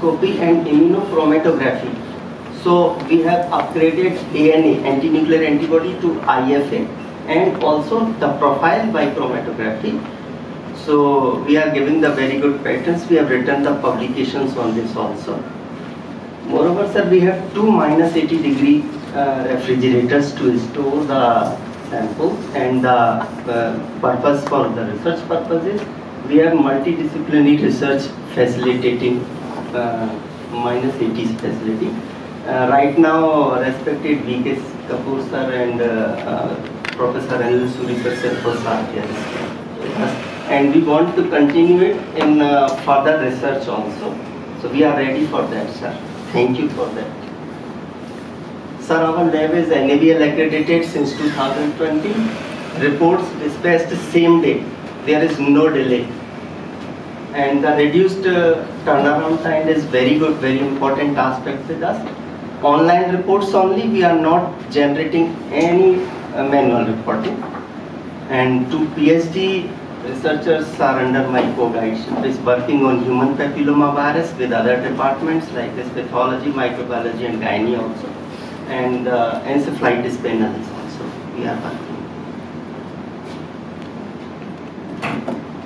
spectroscopy and immunochromatography. So we have upgraded ANA, anti-nuclear antibody, to IFA, and also the profile by chromatography. So we are giving the very good patents. We have written the publications on this also. Moreover, sir, we have two -80-degree refrigerators to store the samples, and the purpose for the research purposes, we have multidisciplinary research facilitating -80 facility. Right now, respected V.K. Kapoor sir and Professor Anil Suri sir samples are here. And we want to continue it in further research also. So we are ready for that, sir. Thank you for that. Sir, our lab is NABL accredited since 2020. Reports dispatched same day. There is no delay. And the reduced turnaround time is very good, very important aspect with us. Online reports only, we are not generating any manual reporting. And two PhD researchers are under my co-guidance, is working on human papilloma virus with other departments like this pathology, microbiology and gynae also. And encephalitis panels also we are working.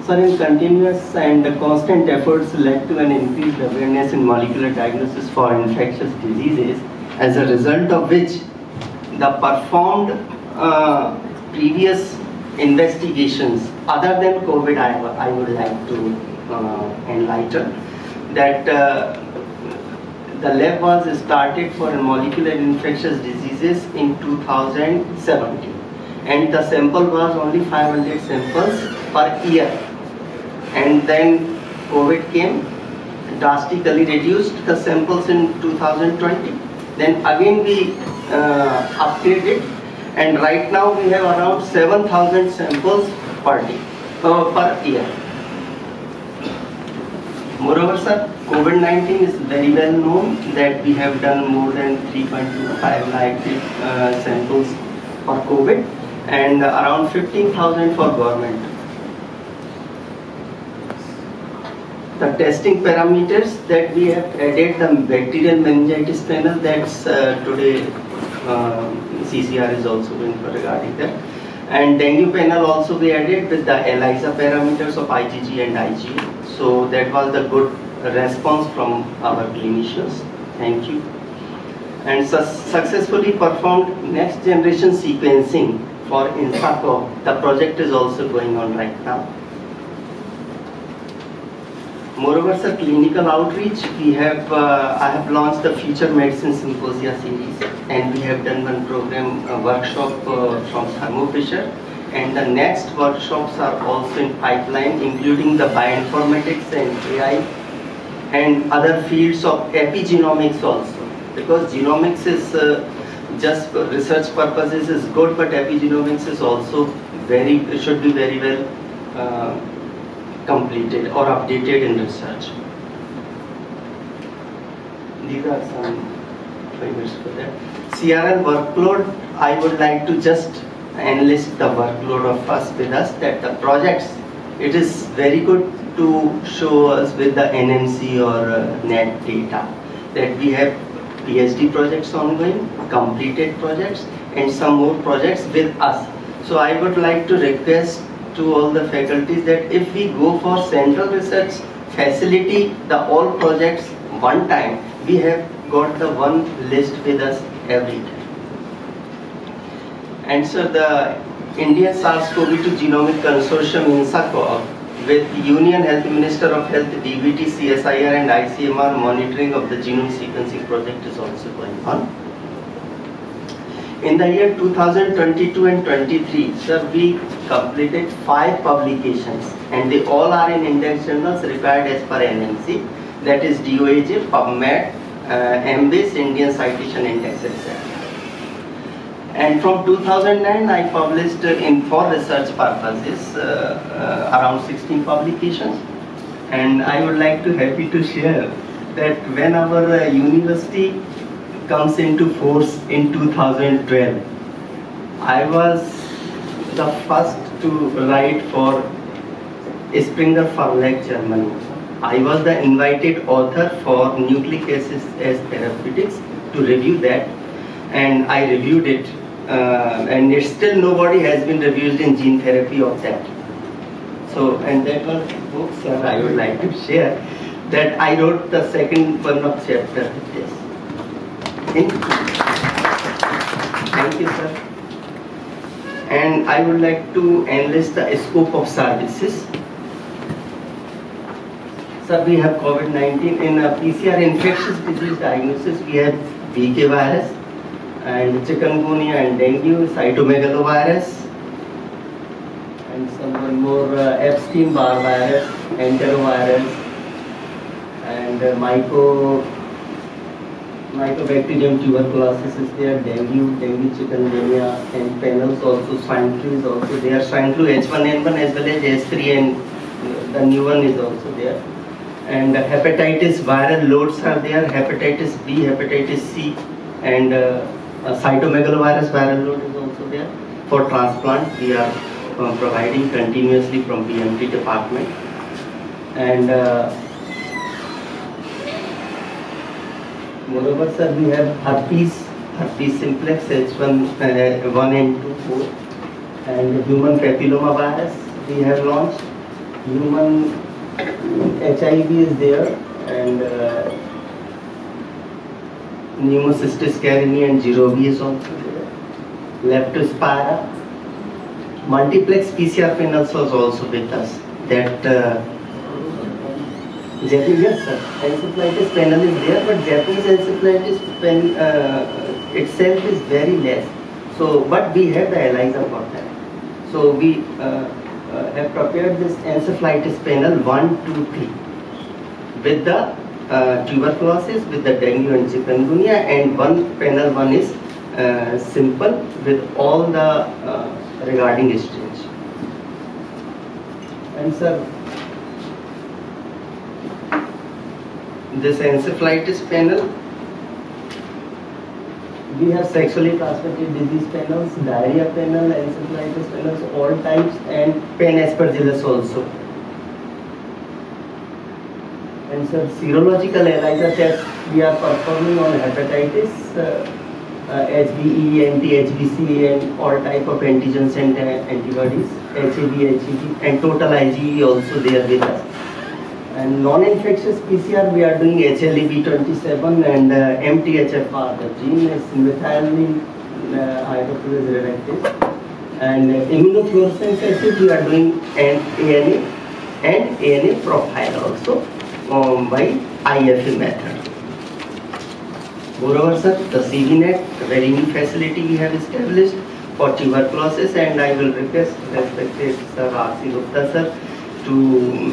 Sir, in continuous and constant efforts led to an increased awareness in molecular diagnosis for infectious diseases, as a result of which the performed previous investigations other than COVID, I would like to enlighten that the lab was started for molecular infectious diseases in 2017, and the sample was only 500 samples per year. And then COVID came, drastically reduced the samples in 2020. Then again we upgraded, and right now we have around 7,000 samples per year. Moreover, sir, COVID-19 is very well known that we have done more than 3.25 lakh samples for COVID and around 15,000 for government. The testing parameters that we have added, the bacterial meningitis panel, that's today CCR is also doing regarding that. And dengue panel also we added with the ELISA parameters of IgG and IgA. So that was the good response from our clinicians. Thank you. And successfully performed next generation sequencing for INSACO. The project is also going on right now. Moreover, sir, clinical outreach, we have I have launched the Future Medicine Symposia series, and we have done one program, a workshop from Thermo Fisher, and the next workshops are also in pipeline, including the bioinformatics and AI and other fields of epigenomics also, because genomics is just for research purposes is good, but epigenomics is also should be very well completed or updated in research. These are some figures for that. CRL workload, I would like to just enlist the workload of us with us, that the projects, it is very good to show us with the NMC or net data that we have PhD projects ongoing, completed projects, and some more projects with us. So I would like to request to all the faculties that if we go for central research facility, the all projects one time, we have got the one list with us every time. And so the Indian SARS-CoV-2 Genomic Consortium INSACO with Union Health Minister of Health, DBT, CSIR and ICMR monitoring of the genome sequencing project is also going on. In the year 2022 and 23, sir, we completed 5 publications, and they all are in index journals required as per NMC, that is DOAJ, PubMed, MBIS, Indian Citation Index, etc. And from 2009, I published for research purposes around 16 publications, and I would like to happy to share that when our university comes into force in 2012, I was the first to write for Springer Verlag, Germany, I was the invited author for nucleic acids as therapeutics to review that, and I reviewed it, and it's still nobody has been reviewed in gene therapy of that. So, and that was books I would like to share, that I wrote the second one of chapter with this. Thank you, sir. And I would like to enlist the scope of services. Sir, we have COVID-19 in PCR infectious disease diagnosis. We have VK virus and chikungunya and dengue, cytomegalovirus, and some one more Epstein-Barr virus, enterovirus, and Mycobacterium tuberculosis is there, dengue, chikungunya, and panels also, swine flu is also there, swine flu H1N1 as well as H3, and the new one is also there. And hepatitis viral loads are there, hepatitis B, hepatitis C, and cytomegalovirus viral load is also there. For transplant, we are providing continuously from BMT department. And moreover, sir, we have herpes simplex H1, 1 and 2, 4, and human papilloma virus we have launched. Human HIV is there, and pneumocystis carinii and Girobi is also there. Leptospira. Multiplex PCR panels was also with us. That Japanese, sir, encephalitis panel is there, but Japanese encephalitis panel itself is very less. So, but we have the ELISA for that. So we have prepared this encephalitis panel 1, 2, 3 with the tuberculosis, with the dengue and chikungunya, and one panel 1 is simple with all the regarding stage. And sir, this encephalitis panel, we have sexually transmitted disease panels, diarrhea panel, encephalitis panels, all types, and pen aspergillus also. And sir, serological ELISA tests we are performing on hepatitis, HBe, anti-HBC, and all type of antigens and antibodies, HIV, and total IgE also there with us. And non-infectious PCR, we are doing HLE-B27 and MTHFR. The gene is methylene hydroxylase reductase. And immunofluorescence acid, we are doing ANA and ANA profile also by IFA method. Moreover, sir, the CVNet, very new facility we have established for tuberculosis, and I will request respected Sir R.C. Gupta, sir, to,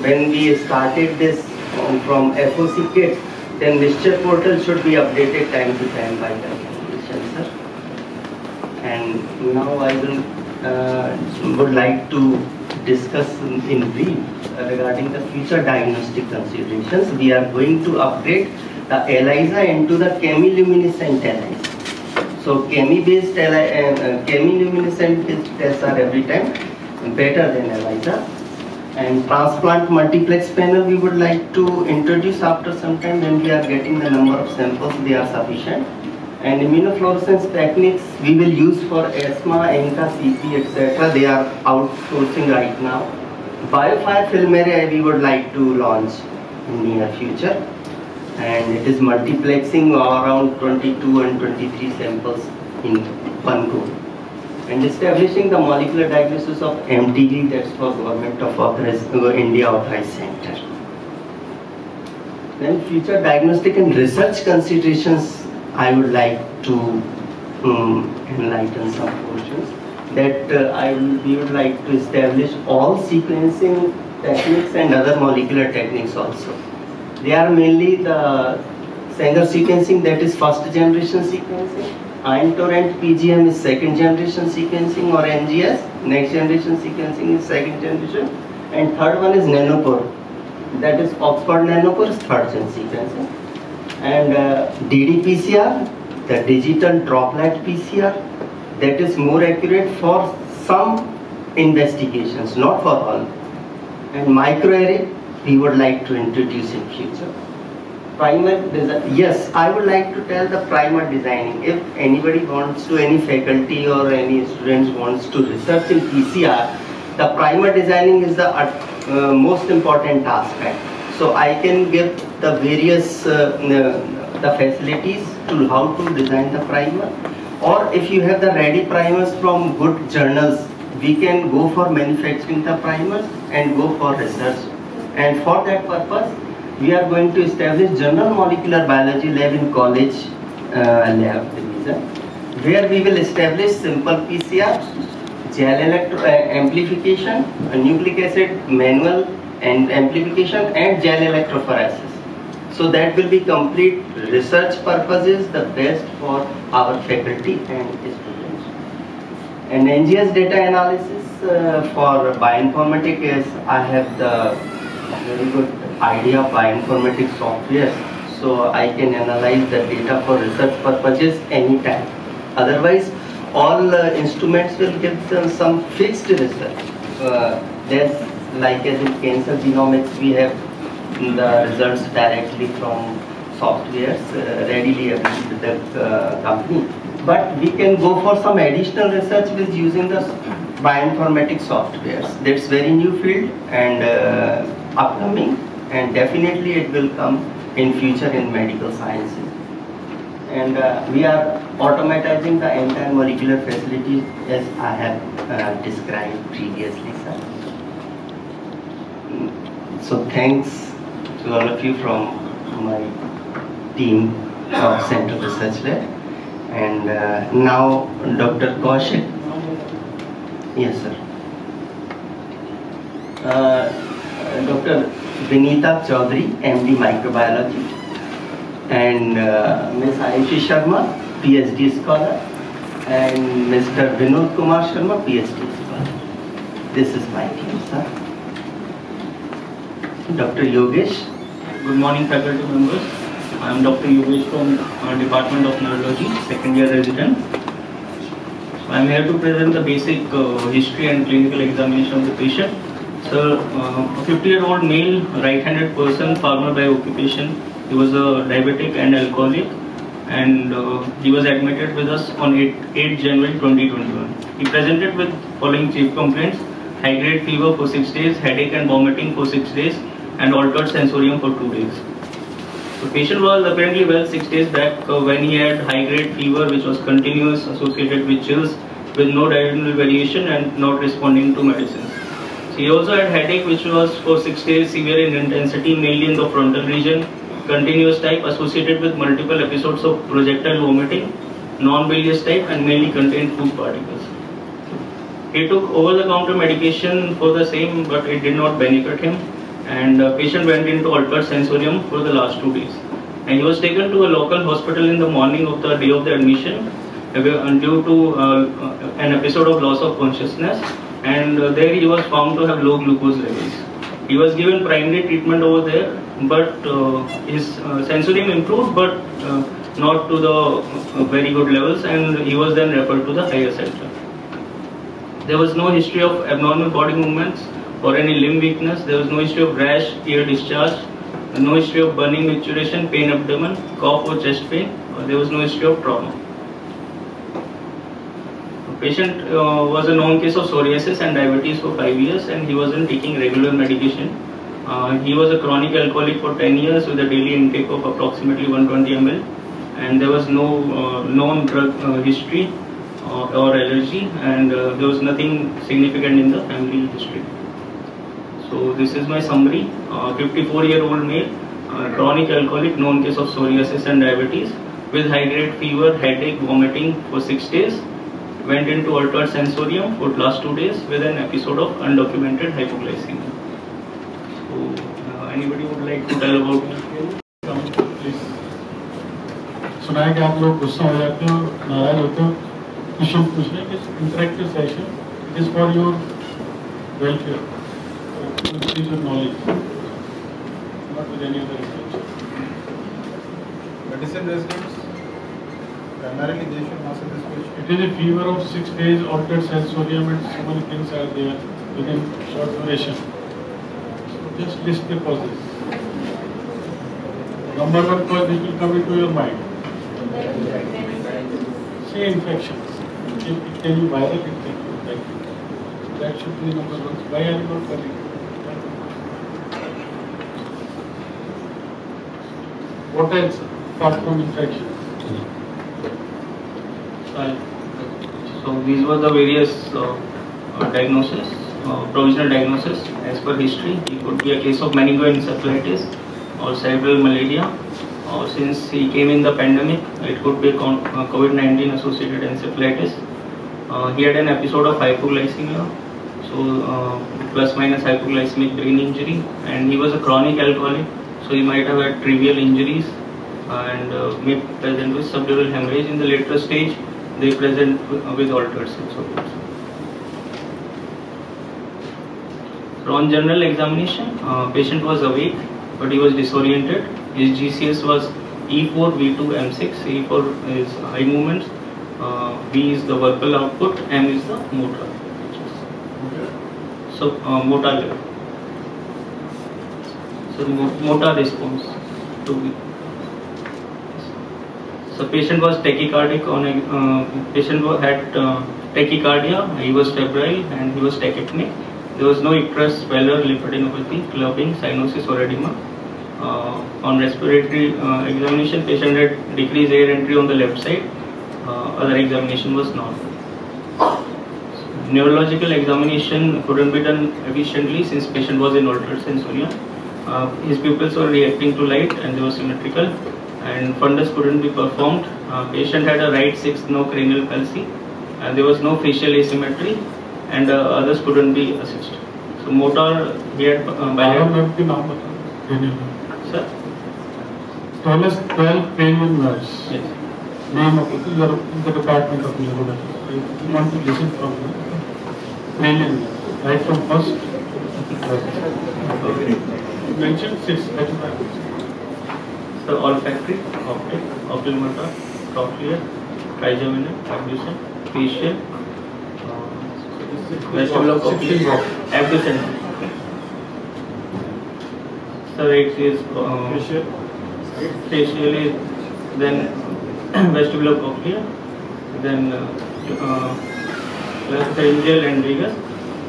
when we started this from FOC kit, then mixture portal should be updated time to time by the clinician, sir. And now I would like to discuss in brief regarding the future diagnostic considerations. We are going to upgrade the ELISA into the chemiluminescent ELISA. So chemi-based chemiluminescent tests are every time better than ELISA. And transplant multiplex panel we would like to introduce after some time when we are getting the number of samples, they are sufficient. And immunofluorescence techniques we will use for asthma, ANCA, CP, etc. They are outsourcing right now. Biofire film array we would like to launch in near future. And it is multiplexing around 22 and 23 samples in one go. And establishing the molecular diagnosis of MTV, that's for Government of India Authorized Center. Then future diagnostic and research considerations, I would like to enlighten some portions. That we would like to establish all sequencing techniques and other molecular techniques also. They are mainly the Sanger sequencing, that is first generation sequencing. Torrent PGM is second generation sequencing, or NGS, next generation sequencing is second generation, and third one is nanopore, that is Oxford nanopore is third gen sequencing, and DDPCR, the digital droplet PCR, that is more accurate for some investigations, not for all, and microarray we would like to introduce in future. Primer design. Yes, I would like to tell the primer designing. If anybody wants to, any faculty or any students wants to research in PCR, the primer designing is the most important task. So I can give the various the facilities to how to design the primer. Or if you have the ready primers from good journals, we can go for manufacturing the primers and go for research. And for that purpose, we are going to establish General Molecular Biology lab in college lab division, where we will establish simple PCR, gel amplification, nucleic acid manual and amplification, and gel electrophoresis. So that will be complete research purposes, the best for our faculty and students. And NGS data analysis for bioinformatics is, I have the very good idea of bioinformatics software, so I can analyze the data for research purposes anytime. Otherwise, all instruments will give them some fixed research. There's like as in cancer genomics, we have the results directly from softwares readily available with the company. But we can go for some additional research with using the bioinformatics softwares. That's very new field and upcoming, and definitely it will come in future in medical sciences. And we are automatizing the entire molecular facility as I have described previously, sir. So thanks to all of you from my team of Central Research Lab. And now Dr. Kaushik. Yes, sir. Dr. Vinita Choudhary, MD Microbiology, and Ms. Ayushi Sharma, PhD scholar, and Mr. Vinod Kumar Sharma, PhD scholar. This is my team, sir. Dr. Yogesh. Good morning, faculty members. I am Dr. Yogesh from Department of Neurology, second year resident. I am here to present the basic history and clinical examination of the patient. So, a 50-year-old male, right-handed person, farmer by occupation. He was a diabetic and alcoholic, and he was admitted with us on 8 January 2021. He presented with following chief complaints: high-grade fever for 6 days, headache and vomiting for 6 days, and altered sensorium for 2 days. The patient was apparently well 6 days back when he had high-grade fever, which was continuous, associated with chills, with no diurnal variation and not responding to medicines. So he also had headache, which was for 6 days, severe in intensity, mainly in the frontal region, continuous type, associated with multiple episodes of projectile vomiting, non-bilious type, and mainly contained food particles. He took over-the-counter medication for the same, but it did not benefit him. And the patient went into altered sensorium for the last 2 days. And he was taken to a local hospital in the morning of the day of the admission due to an episode of loss of consciousness. And there he was found to have low glucose levels. He was given primary treatment over there, but his sensorium improved, but not to the very good levels, and he was then referred to the higher center. There was no history of abnormal body movements or any limb weakness. There was no history of rash, tear discharge, no history of burning micturition, pain abdomen, cough or chest pain. There was no history of trauma. The patient was a known case of psoriasis and diabetes for 5 years, and he wasn't taking regular medication. He was a chronic alcoholic for 10 years with a daily intake of approximately 120 ml, and there was no known drug history or allergy, and there was nothing significant in the family history. So this is my summary. 54-year-old male, chronic alcoholic, known case of psoriasis and diabetes, with high-grade fever, headache, vomiting for 6 days, went into altered sensorium for last 2 days with an episode of undocumented hypoglycemia. So anybody would like to tell about please? सुना है कि आप लोग गुस्सा हो जाते हो, नाराज होते हो, क्वेश्चन पूछने के interactive session, it is for your welfare, it is your knowledge, not with any other intention. Medicine residents, primarily they should answer this question. It is a fever of 6 days, altered sensorium, and so many things are there within short duration. Just list the causes. Number one cause which will come into your mind. Say infections. It can be viral, it can be infectious. That should be number one. Why are you not coming? What else apart from infections? So these were the various diagnosis, provisional diagnosis as per history. It could be a case of meningoencephalitis or cerebral malaria, or since he came in the pandemic, it could be COVID-19 associated encephalitis. He had an episode of hypoglycemia, so plus minus hypoglycemic brain injury, and he was a chronic alcoholic, so he might have had trivial injuries and may present with subdural hemorrhage. In the later stage, they present with altered sensorium. So on general examination, patient was awake, but he was disoriented. His GCS was E4, V2, M6. E4 is eye movements, V is the verbal output, M is the motor. So motor level. So motor response to V. So patient was tachycardic on a patient had tachycardia, he was febrile and he was tachypneic. There was no icterus, pallor, lymphadenopathy, clubbing, cyanosis or edema. On respiratory examination, patient had decreased air entry on the left side. Other examination was normal. Neurological examination couldn't be done efficiently since patient was in altered sensorium. His pupils were reacting to light and they were symmetrical, and fundus couldn't be performed. Patient had a right sixth no cranial palsy, and there was no facial asymmetry, and others couldn't be assessed. So motor, he had Sir? Tell us 12 cranial nerves. Yes. Name of it. You are in the department of neurology. You want to listen from the cranial nerves. Right from first. You mentioned 6. That's right. So olfactory, optic, oculomotor, trochlear, trigeminal, abduction, facial, vestibulocochlear, abduction. So it is facial is then vestibulocochlear, then pharyngeal and vagus,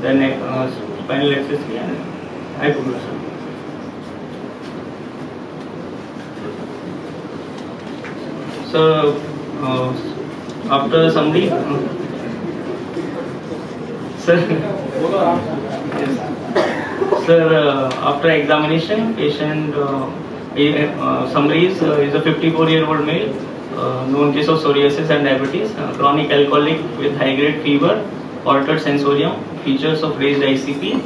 then spinal accessory and hypoglossal. So after summary, Sir, after examination, patient summary is a 54-year-old male, known case of psoriasis and diabetes, chronic alcoholic with high-grade fever, altered sensorium, features of raised ICP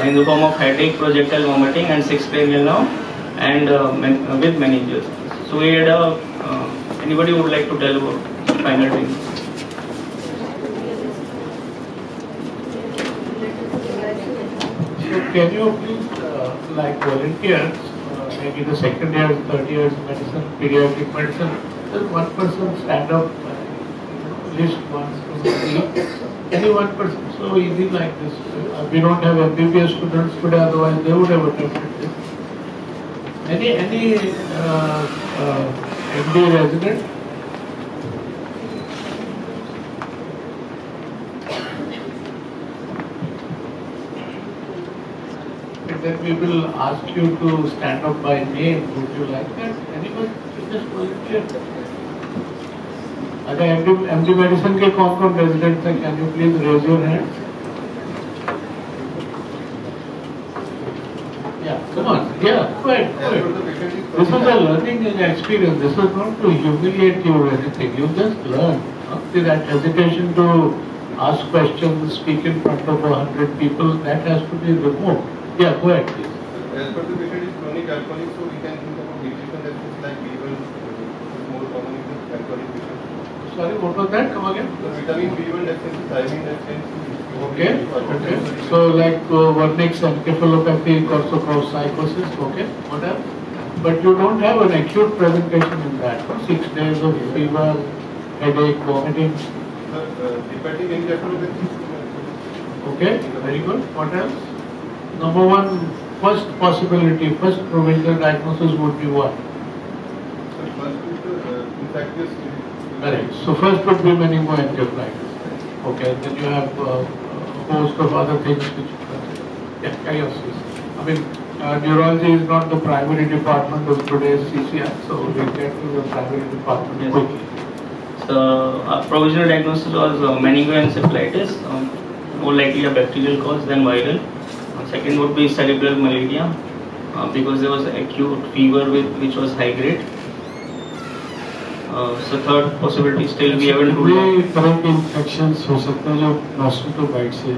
in the form of headache, projectile vomiting, and 6 cranial nerve, and with meninges. So we had anybody would like to tell about final things? Can you please, like volunteers, maybe the second year, third year medicine, pediatric medicine, just one person stand up, list 1, 2, 3, any one person, so easy like this. We don't have MBBS students today, otherwise they would have attempted this. Any MD resident? Then we will ask you to stand up by name. Would you like that? Anyone? Just volunteer. अगर MD medicine के कौन residents हैं? Can you please raise your hand? Yeah, come on. Yeah, go ahead. This is a learning experience. This is not to humiliate you or anything. You just learn. That hesitation to ask questions, speak in front of 100 people, that has to be removed. Yeah, go ahead, please. As per the patient is chronic alcoholic, so we can think about nutrition that is like B1 is more common in the alcoholic patient. Sorry, what was that? Come again? So vitamin B1 deficiency, thiamine deficiency. Okay. So like vernix encephalopathy, corsopsychosis. Okay. What else? But you don't have an acute presentation in that. 6 days of fever, headache, vomiting. Hepatic encephalopathy. Okay. Very good. What else? Number 1 first possibility, first provisional diagnosis would be what? So first is the infectious. Correct. So first would be meningoencephalitis. Okay, then you have a host of other things which I mean, neurology is not the primary department of today's CCI, so we'll get to the primary department quickly. So provisional diagnosis was meningoencephalitis, more likely a bacterial cause than viral. Second would be cerebral malaria, because there was acute fever which was high grade. So third possibility still we haven't ruled out. तरह के infections हो सकते हैं जो mosquito bite से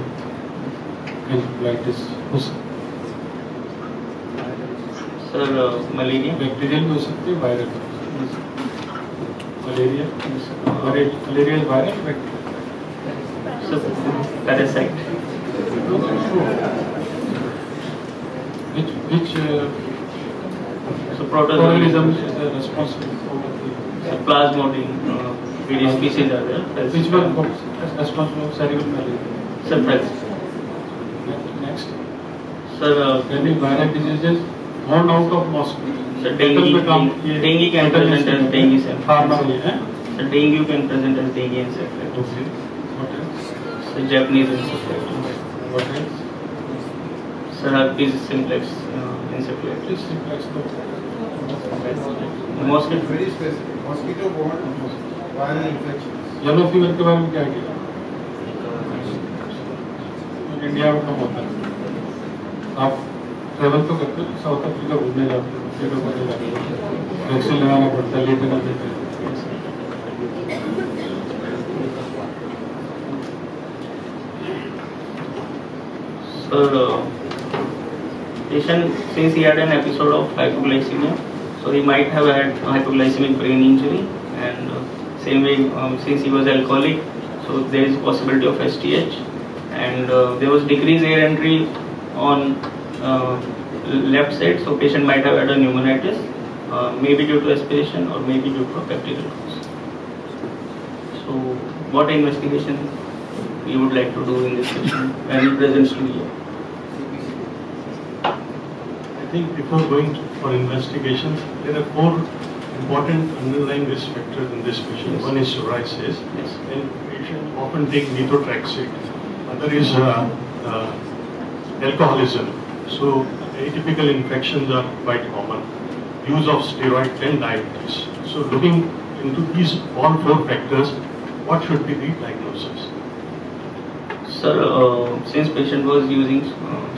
encephalitis हो सकते हैं. Sir, malaria. Bacterial भी हो सकती है, viral. Malaria. Malaria is viral, bacterial. So parasite. Which So protozoalism. is responsible for So plasmodium, various species are there. which one is responsible for cerebral malaria? Sir, that's. Next. Sir, Any viral diseases born out of mosquito. so dengue can present as dengue encephalitis. So dengue can present as dengue encephalitis. Okay. What else? So Japanese encephalitis. What else? Sir, herpes simplex encephalitis. Please simplex Mosquito. Very specific. Mosquito borne viral infections. Yellow fever के बारे में क्या किया? India में कम होता है. आप travel तो करते हो, साउथ अफ्रीका घूमने जाते हो, मस्कीटो पकड़ने जाते हो, वैक्सीन लगाना पड़ता है, लेटना देते हैं. Sir, patient, since he had an episode of hypoglycemia, so he might have had hypoglycemic brain injury, and same way, since he was alcoholic, so there is possibility of STH, and there was decreased air entry on left side, so patient might have had a pneumonitis, maybe due to aspiration or maybe due to a bacterial cause. So, what investigation you would like to do in this patient when he presents to you? I think before going for investigations, there are 4 important underlying risk factors in this patient. Yes. One is psoriasis, Yes. and patients often take methotrexate. Other is alcoholism. So atypical infections are quite common. Use of steroids and diabetes. So looking into these all 4 factors, what should be the diagnosis? Sir, since patient was using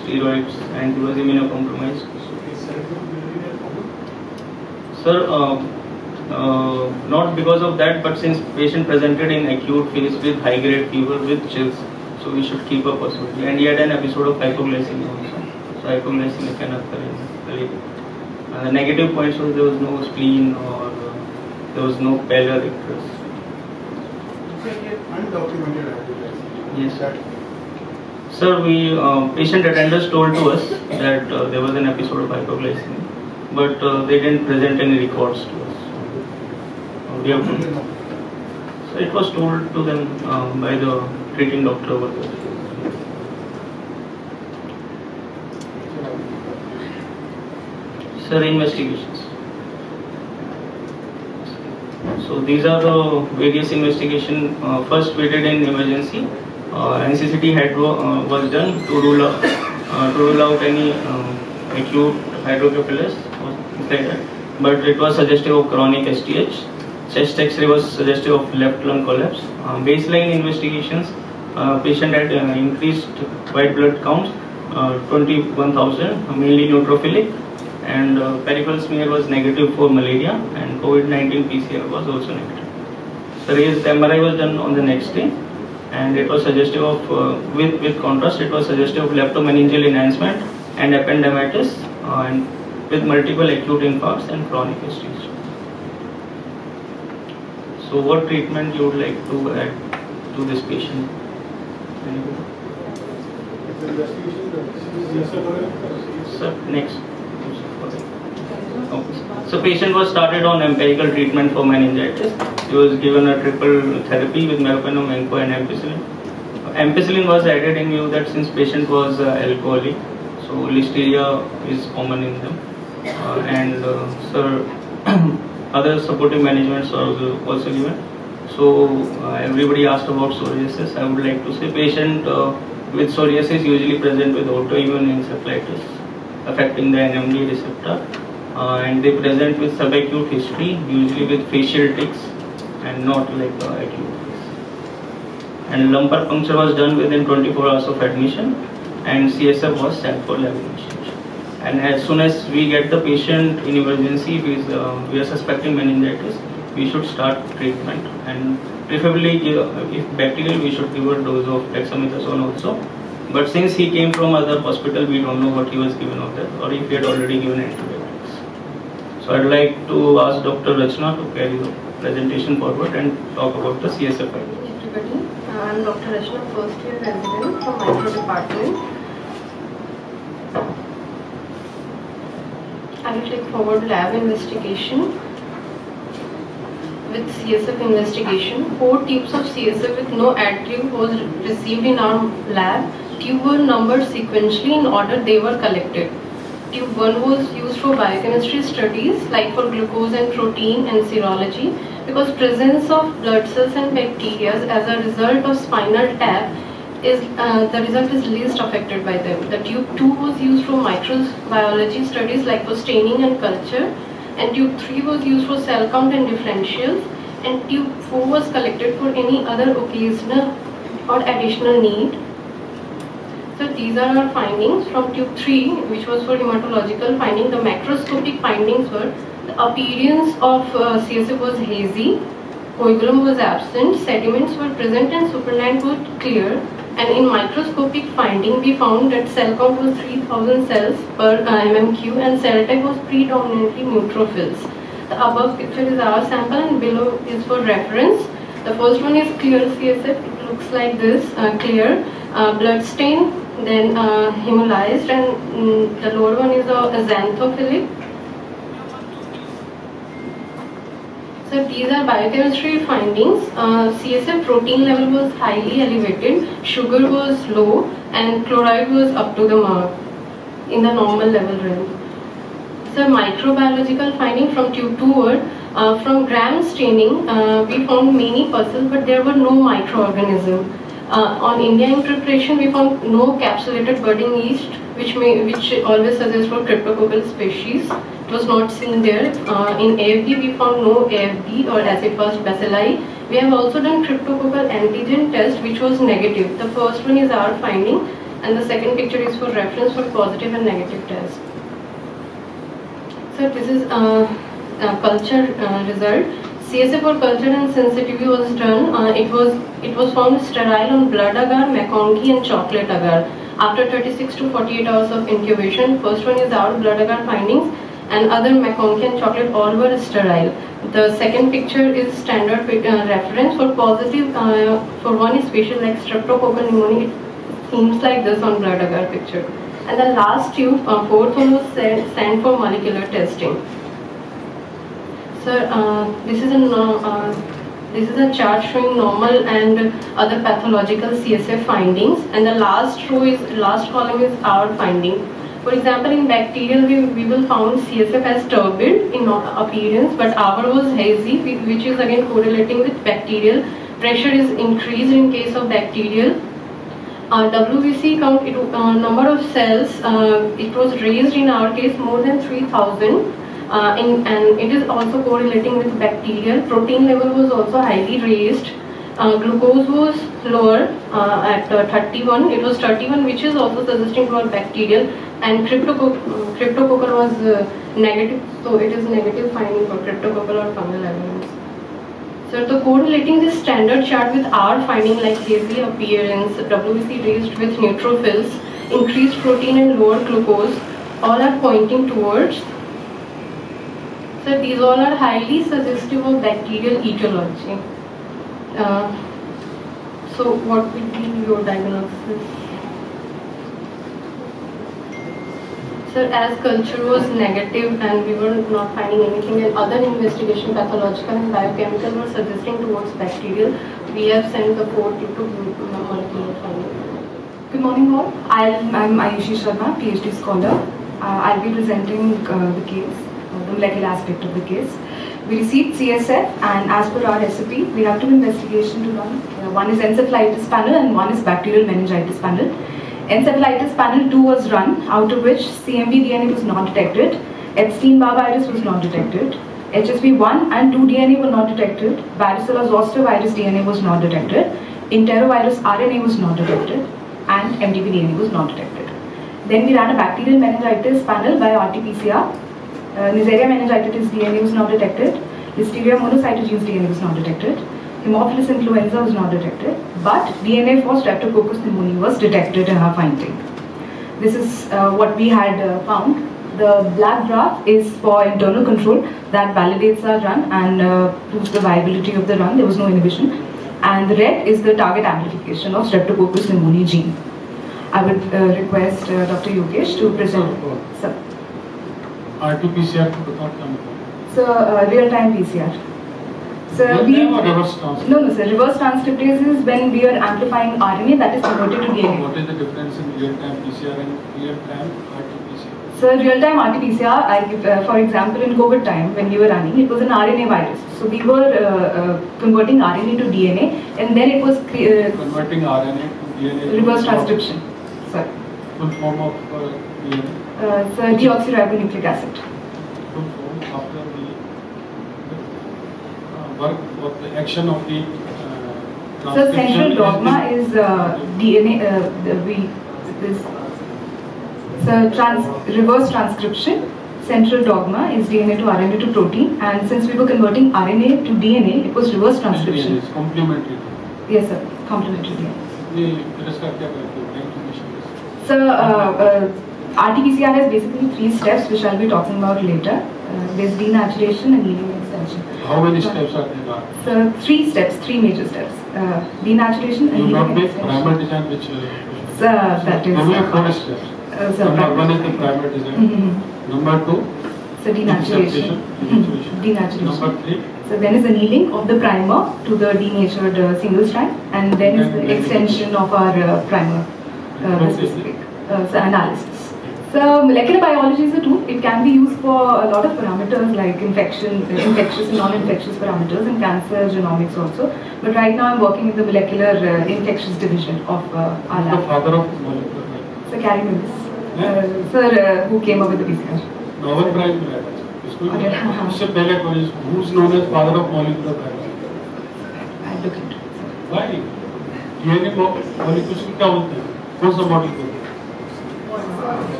steroids and he was immunocompromised, sir, not because of that, but since patient presented in acute phase with high-grade fever with chills, so we should keep a possibility. And he had an episode of hypoglycemia also. So hypoglycemia can occur in malaria. And the negative points was there was no spleen or there was no pallor icterus. Undocumented hypoglycemia. Yes, sir. Sir, patient attenders told to us that there was an episode of hypoglycemia, but they didn't present any records to us. We have to, so it was told to them by the treating doctor over there. Sir, investigations. So these are the various investigation. First we did in emergency. NCCT was done to rule out any acute hydrocephalus or things like that. But it was suggestive of chronic STH. Chest X-ray was suggestive of left lung collapse. Baseline investigations, patient had increased white blood counts, 21,000, mainly neutrophilic, and peripheral smear was negative for malaria, and COVID-19 PCR was also negative. So the MRI was done on the next day, and it was suggestive of, with contrast, it was suggestive of leptomeningeal enhancement and ependymitis, and with multiple acute infarcts and chronic STH. So what treatment you would like to add to this patient? Sir, next. Okay. So patient was started on empirical treatment for meningitis. He was given a triple therapy with meropenem, Enco and ampicillin. Ampicillin was added in view that since patient was alcoholic, so So listeria is common in them, and sir, other supportive managements are also given. So everybody asked about psoriasis. I would like to say patient with psoriasis usually present with autoimmune encephalitis affecting the NMD receptor, and they present with subacute history, usually with facial tics and not like acute. And lumbar puncture was done within 24 hours of admission, and CSF was sent for lab investigation. And as soon as we get the patient in emergency, if we are suspecting meningitis, we should start treatment. And preferably, if bacterial, we should give a dose of dexamethasone also. But since he came from other hospital, we don't know what he was given of that, or if he had already given antibiotics. So I'd like to ask Dr. Rachna to carry the presentation forward and talk about the CSF findings. Everybody, I'm Dr. Rachna, first year resident from Micro department. I will take forward lab investigation. With CSF investigation, 4 tubes of CSF with no additive was received in our lab. Tube were numbered sequentially in order they were collected. Tube 1 was used for biochemistry studies like for glucose and protein and serology, because presence of blood cells and bacteria as a result of spinal tap is the result is least affected by them. The tube 2 was used for microbiology studies like for staining and culture, and tube 3 was used for cell count and differentials, and tube 4 was collected for any other occasional or additional need. So these are our findings from tube 3, which was for hematological finding. The macroscopic findings were the appearance of CSF was hazy, coagulum was absent, sediments were present and supernatant were clear. And in microscopic finding, we found that cell count was 3000 cells per mmQ and cell type was predominantly neutrophils. The above picture is our sample and below is for reference. The first one is clear CSF. It looks like this, clear, blood stain, then hemolyzed, and the lower one is a xanthophilic. So these are biochemistry findings. CSF protein level was highly elevated, sugar was low, and chloride was up to the mark in the normal level range. So microbiological finding from tube 2 were from gram staining, we found many pulses, but there were no microorganisms. On India interpretation, we found no capsulated budding yeast, which always suggests for cryptococcal species. It was not seen there. In AFB, we found no AFB or acid-fast bacilli. We have also done cryptococcal antigen test, which was negative. The first one is our finding, and the second picture is for reference for positive and negative test. So this is culture result. CSF for culture and sensitivity was done. It was found sterile on blood agar, McConkey and chocolate agar. After 36 to 48 hours of incubation, first one is our blood agar findings, and other McConkey and chocolate all were sterile. The second picture is standard reference for positive. For one is facial like streptococcal pneumonia. It seems like this on blood agar picture. And the last tube, fourth one was sent for molecular testing. So this is a chart showing normal and other pathological CSF findings, and the last column is our finding. For example, in bacterial we will found CSF as turbid in appearance, but our was hazy, which is again correlating with bacterial. Pressure is increased in case of bacterial. WBC count, number of cells, it was raised in our case more than 3000. And it is also correlating with bacterial. Protein level was also highly raised. Glucose was lower at 31. It was 31, which is also suggesting for bacterial. And cryptococcal was negative, so it is negative finding for cryptococcal or fungal evidence. So the correlating this standard chart with our finding like hazy appearance, WBC raised with neutrophils, increased protein and lower glucose, all are pointing towards. So these all are highly suggestive of bacterial etiology. So what would be your diagnosis? So as culture was negative and we were not finding anything, and other investigation, pathological and biochemical, were suggesting towards bacterial, we have sent the 4 tube to molecular finding. Good morning all. I'm Ayushi Sharma, PhD scholar. I'll be presenting the case, the molecular aspect of the case. We received CSF, and as per our recipe, we have two investigations to run. One is encephalitis panel and one is bacterial meningitis panel. Encephalitis panel 2 was run, out of which CMV DNA was not detected, Epstein-Barr virus was not detected, HSV1 and 2 DNA were not detected, varicella zoster virus DNA was not detected, enterovirus RNA was not detected, and MDB DNA was not detected. Then we ran a bacterial meningitis panel by RT-PCR. Neisseria meningitis DNA was not detected, Listeria monocytogenes DNA was not detected, Haemophilus influenza was not detected, but DNA for Streptococcus pneumoniae was detected in our finding. This is what we had found. The black graph is for internal control that validates our run and proves the viability of the run. There was no inhibition. And the red is the target amplification of Streptococcus pneumoniae gene. I would request Dr. Yogesh to present. Sir. RT-PCR को बताओ क्या मतलब? So, real-time PCR. So real-time or reverse transcriptase? No, sir. Reverse transcriptase is when we are amplifying RNA that is converted to DNA. What is the difference in real-time PCR and real-time RT-PCR? So, real-time RT-PCR, for example, in COVID time when we were running, it was an RNA virus. So, we were converting RNA to DNA, and then it was converting RNA to DNA. Reverse transcription. Sorry. Full form of DNA. So deoxyribonucleic acid. Full form after the work of the action of the so central dogma is DNA. Reverse transcription. Central dogma is DNA to RNA to protein, and since we were converting RNA to DNA, it was reverse transcription. It's complementary. Yes, sir. Complementary DNA. So RT-PCR has basically 3 steps, which I'll be talking about later. There's denaturation and healing extension. How many steps are there? So 3 steps, 3 major steps. Denaturation and healing extension. Primer design, which that is. Only 4 steps. Number 1 is the primer design. Number 2. So denaturation. Denaturation. Number 3. So then is annealing of the primer to the denatured single strand, and then is the extension of our primer. So analysis. So molecular biology is a tool. It can be used for a lot of parameters like infectious and non-infectious parameters, and cancer genomics also. But right now I'm working in the molecular infectious division of our lab. The father of molecular biology. Sir Carey Lewis. Sir, who came up with the PCR. Novel prime उससे पहले who is known as father of molecular biology? I look into it. Why? DNA molecules क्या होते हैं? कौन सा molecule?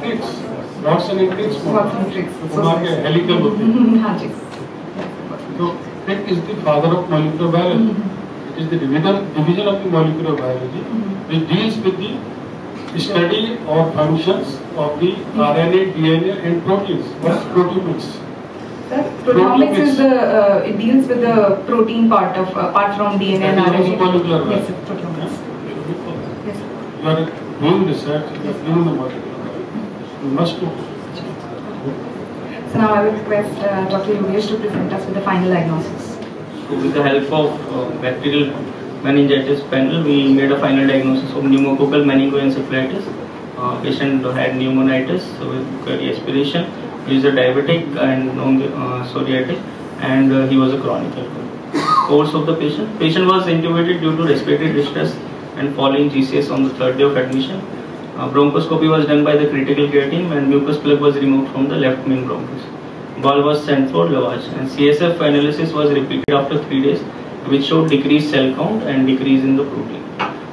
Tricks. Watson and Tricks. Watson and Tricks. उनके helical होते हैं. हाँ जी. So Crick is the father of molecular biology. It is the division of the molecular biology which deals with the study or functions of the RNA, DNA, and proteins. What is proteomics? Sir, proteomics is it deals with the protein part of apart from DNA and RNA. Molecular biology. Yes, sir, proteomics. Yes, sir. You are doing research, you are doing the molecular biology. You must do. So now I will request Dr. Yogesh to present us with the final diagnosis. So with the help of bacterial meningitis panel, we made a final diagnosis of pneumococcal meningoencephalitis. Patient had pneumonitis with aspiration. He is a diabetic and psoriatic, and he was a chronic. Course of the patient. Patient was intubated due to respiratory distress and following GCS on the 3rd day of admission. Bronchoscopy was done by the critical care team, and mucus plug was removed from the left main bronchus. Ball was sent for lavage, and CSF analysis was repeated after 3 days, which showed decreased cell count and decrease in the protein.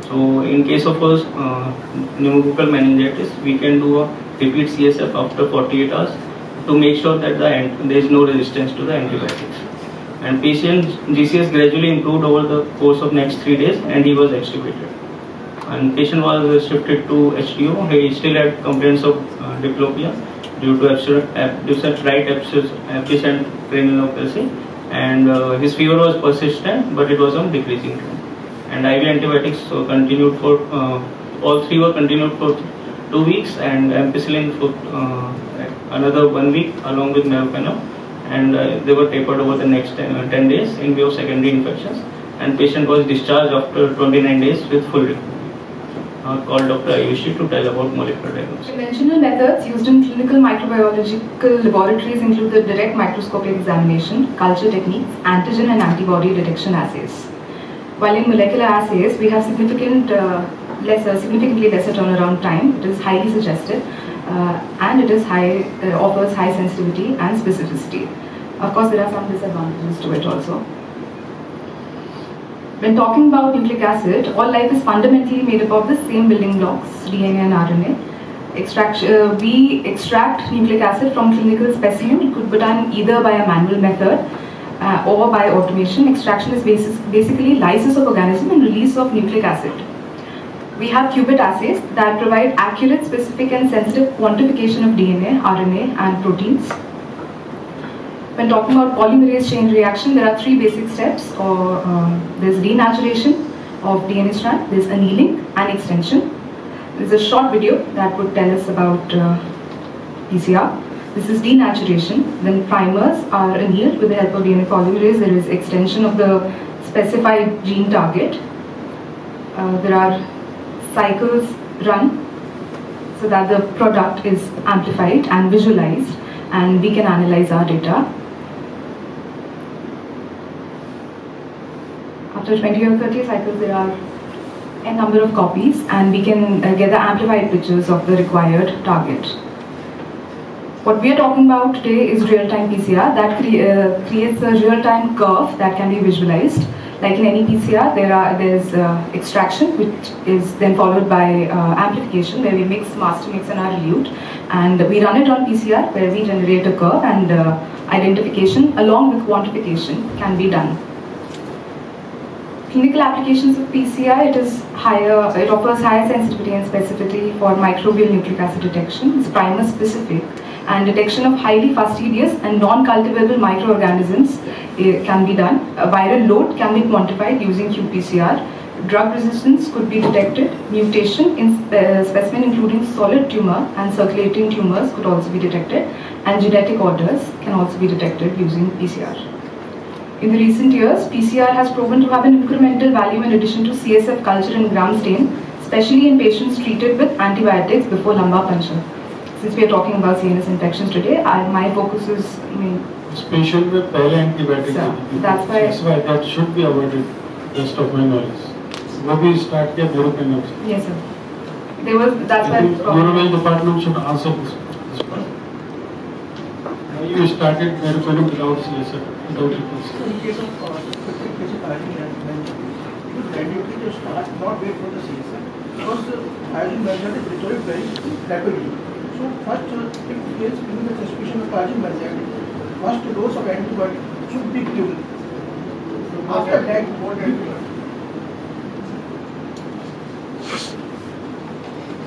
So in case of pneumococcal meningitis, we can do a repeat CSF after 48 hours to make sure that there is no resistance to the antibiotics. And patient's GCS gradually improved over the course of next 3 days, and he was extubated. And patient was shifted to HTO. He still had complaints of diplopia due to absent right epicent cranialopathy, and his fever was persistent, but it was on decreasing trend. And IV antibiotics continued for all 3 were continued for 2 weeks, and ampicillin for another 1 week along with meropenem, and they were tapered over the next 10 days in view of secondary infections, and patient was discharged after 29 days with full recovery. call Dr. Ayushi to tell about molecular diagnosis. Conventional methods used in clinical microbiological laboratories include the direct microscopic examination, culture techniques, antigen and antibody detection assays. While in molecular assays, we have significantly lesser turnaround time. It is highly suggestive and it is offers high sensitivity and specificity. Of course, there are some disadvantages to it also. When talking about nucleic acid, all life is fundamentally made up of the same building blocks, DNA and RNA. We extract nucleic acid from clinical specimen. It could be done either by a manual method or by automation. Extraction is basically lysis of organism and release of nucleic acid. We have qubit assays that provide accurate, specific and sensitive quantification of DNA, RNA and proteins. When talking about polymerase chain reaction, there are three basic steps. There's denaturation of DNA strand, there's annealing and extension. There's a short video that would tell us about PCR. This is denaturation. Then primers are annealed with the help of DNA polymerase. There is extension of the specified gene target. There are cycles run so that the product is amplified and visualized and we can analyze our data. After 20 or 30 cycles, there are a number of copies and we can get the amplified pictures of the required target. What we are talking about today is real-time PCR that creates a real-time curve that can be visualized. Like in any PCR, there's extraction, which is then followed by amplification, where we mix, master mix and our dilute, and we run it on PCR, where we generate a curve, and identification along with quantification can be done. Clinical applications of PCR, it offers higher sensitivity and specificity for microbial nucleic acid detection. It's primer specific, and detection of highly fastidious and non-cultivable microorganisms can be done. A viral load can be quantified using qPCR. Drug resistance could be detected. Mutation in specimen including solid tumor and circulating tumors could also be detected, and genetic orders can also be detected using PCR. In the recent years, PCR has proven to have an incremental value in addition to CSF culture and gram stain, especially in patients treated with antibiotics before lumbar puncture. Since we are talking about CNS infections today, my focus is patient with pale antibiotics. That's why that should be avoided, best of my knowledge. What we start here, yes, sir. That's why Neurology department should answer this part. Now you started Neuropenem without CSF, without it. In case of specific allergy management, it is mandatory to start, not wait for the CSF, because as you mentioned, it deteriorates very rapidly. So first, if there is given the suspicion of allergy management, first dose of antibiotic should be given. After that,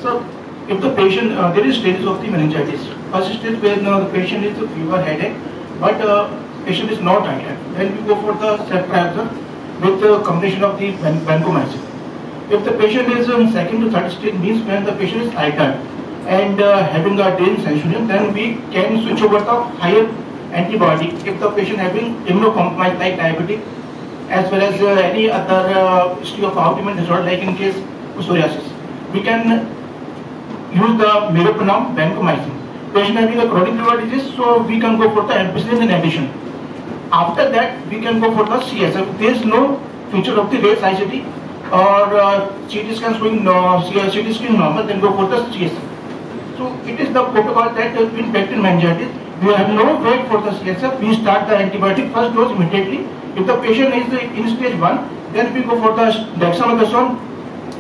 so, if the patient, there is stages of the meningitis. First stage where the patient is fever, headache, but patient is not iron. Then we go for the ceftriaxone with the combination of the vancomycin. If the patient is in second to third stage, means when the patient is iron and having a day in sensorium, then we can switch over the higher antibiotic. If the patient having immunocompromised like diabetic, as well as any other history of autoimmune disorder, like in case of psoriasis, we can use the meropenem vancomycin. Patient having a chronic liver disease, so we can go for the ampicillin in addition. After that, we can go for the CSF. There is no feature of the race ICT or CT scan showing CT scan normal, then go for the CSF. So it is the protocol that in bacterial meningitis, we have no wait for the CSF. We start the antibiotic first dose immediately. If the patient is in stage 1, then we go for the dexamethasone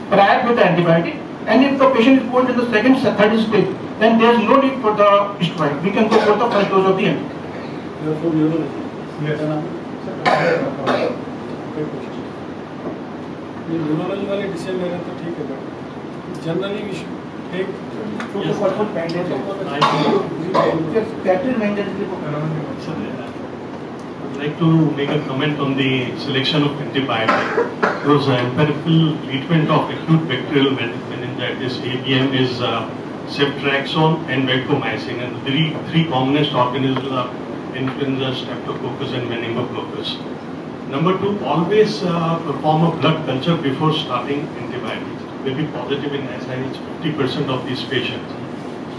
prior with the antibiotic. And if the patient is going to the second, third stage, then there is no need for the steroid. We can go for the first dose of the antibiotic. You are from neurology. Yes. Neurology वाले decision ले रहे हैं तो ठीक है, but generally we should take protocol for meningitis. I'd like to make a comment on the selection of antibiotic. Because empirical treatment of acute bacterial meningitis (ABM) is ceftriaxone and vancomycin, and the three commonest organisms are influenza, streptococcus, and meningococcus. Number 2, always perform a blood culture before starting antibiotics. will be positive in as high as 50% of these patients.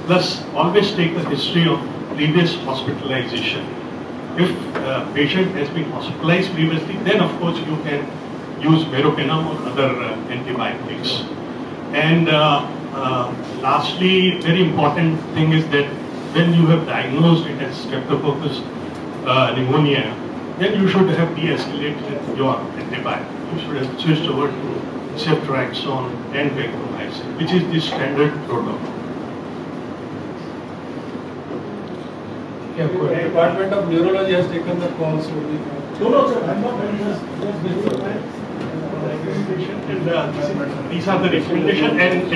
Plus, always take the history of previous hospitalization. If a patient has been hospitalized previously, then of course you can use meropenem or other antibiotics. And lastly, very important thing is that when you have diagnosed it as streptococcus pneumonia, then you should have de-escalated your antibiotic. You should have switched over to ceftriaxone and vancomycin, which is the standard protocol. The Department of Neurology has taken the call, so we No, sir, I'm not very just And these are the recommendations. And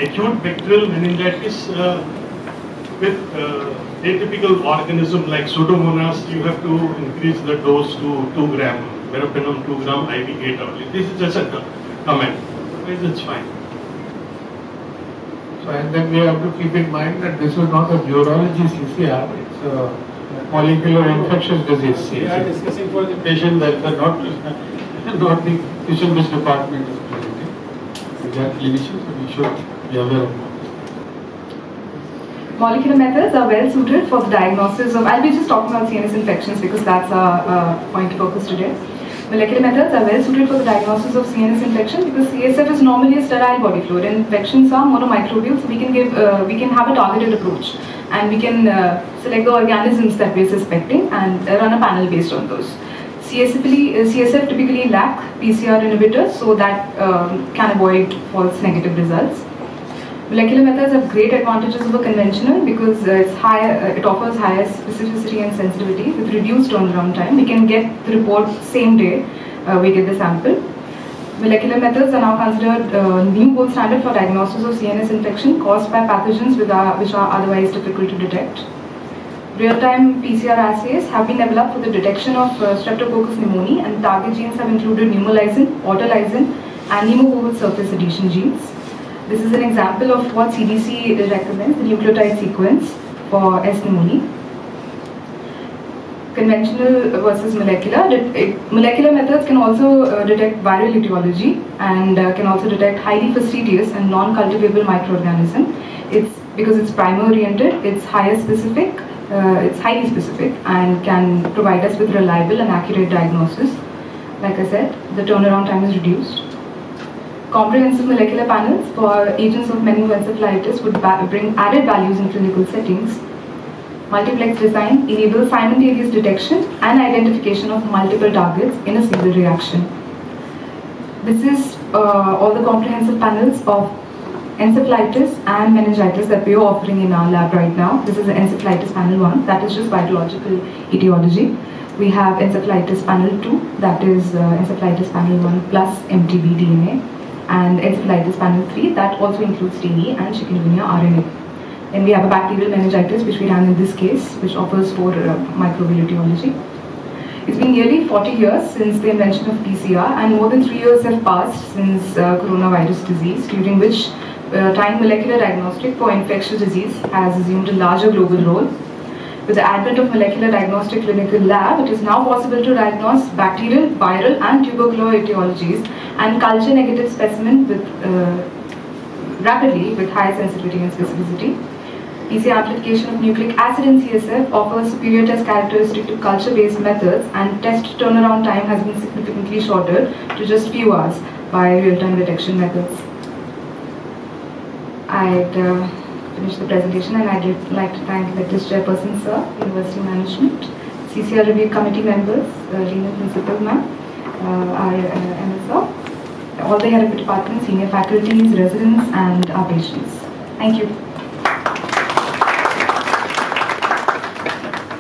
acute bacterial meningitis with atypical organism like Pseudomonas, you have to increase the dose to 2 gram, meropenem 2 gram, IV 8 hourly. This is just a comment. Otherwise, it's fine. So, and then we have to keep in mind that this is not a neurology CCR, it's a molecular infectious disease. We are discussing for the patient that not the patient which department is presenting. We are clinicians, so we should be aware of that. Molecular methods are well suited for the diagnosis of, I'll be just talking about CNS infections because that's our point of focus today. Molecular methods are well suited for the diagnosis of CNS infection because CSF is normally a sterile body fluid and infections are monomicrobial, so we can have a targeted approach and we can select the organisms that we are suspecting and run a panel based on those. CSF typically lack PCR inhibitors, so that can avoid false negative results. Molecular methods have great advantages over conventional because it offers higher specificity and sensitivity with reduced turnaround time. We can get the report same day we get the sample. Molecular methods are now considered new gold standard for diagnosis of CNS infection caused by pathogens which are otherwise difficult to detect. Real-time PCR assays have been developed for the detection of Streptococcus pneumoniae, and target genes have included pneumolysin, autolysin, and pneumococcal surface adhesion genes. This is an example of what CDC recommends, the nucleotide sequence for S. pneumoniae. Conventional versus molecular. Molecular methods can also detect viral etiology and can also detect highly fastidious and non-cultivable microorganism. Because it's primer-oriented, it's highly specific and can provide us with reliable and accurate diagnosis. Like I said, the turnaround time is reduced. Comprehensive molecular panels for agents of meningoencephalitis would bring added values in clinical settings. Multiplex design enables simultaneous detection and identification of multiple targets in a single reaction. This is all the comprehensive panels of encephalitis and meningitis that we are offering in our lab right now. This is the encephalitis panel 1, that is just virological etiology. We have encephalitis panel 2, that is encephalitis panel 1 plus MTB DNA, and encephalitis panel 3, that also includes TB and chikungunya RNA. Then we have a bacterial meningitis, which we ran in this case, which offers for microbial etiology. It's been nearly 40 years since the invention of PCR, and more than 3 years have passed since coronavirus disease, during which time molecular diagnostic for infectious disease has assumed a larger global role. With the advent of molecular diagnostic clinical lab, it is now possible to diagnose bacterial, viral and tubercular etiologies and culture negative specimen with rapidly with high sensitivity and specificity. PCR amplification of nucleic acid in CSF offers superior test characteristic to culture-based methods, and test turnaround time has been significantly shortened to just few hours by real-time detection methods. I'd finish the presentation, and I'd like to thank Lecturers Chairperson Sir, University Management, CCR Review Committee members, Dean Principal Ma'am, our MSR, all the head of the department, senior faculties, residents, and our patients. Thank you.